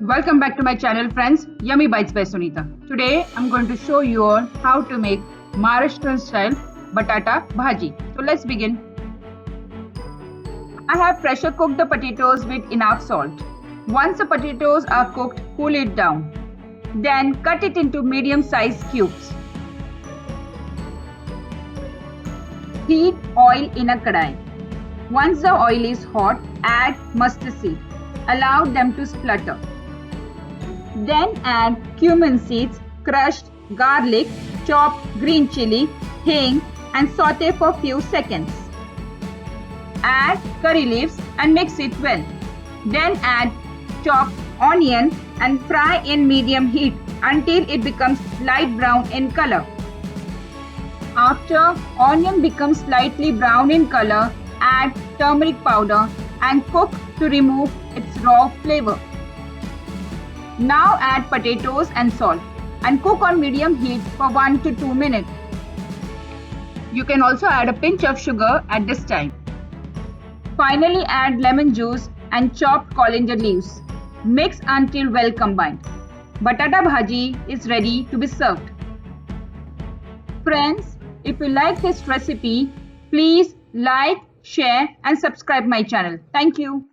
Welcome back to my channel friends, Yummy Bites by Sunita. Today I'm going to show you all how to make Maharashtrian style Batata Bhaji. So let's begin. I have pressure cooked the potatoes with enough salt. Once the potatoes are cooked, cool it down. Then cut it into medium sized cubes. Heat oil in a kadai. Once the oil is hot, add mustard seed. Allow them to splutter. Then add cumin seeds, crushed garlic, chopped green chili, hing and saute for few seconds. Add curry leaves and mix it well. Then add chopped onion and fry in medium heat until it becomes light brown in color. After onion becomes slightly brown in color, add turmeric powder and cook to remove its raw flavor. Now add potatoes and salt and cook on medium heat for 1 to 2 minutes. You can also add a pinch of sugar at this time. Finally add lemon juice and chopped coriander leaves. Mix until well combined. Batata Bhaji is ready to be served. Friends, if you like this recipe, please like, share and subscribe my channel. Thank you.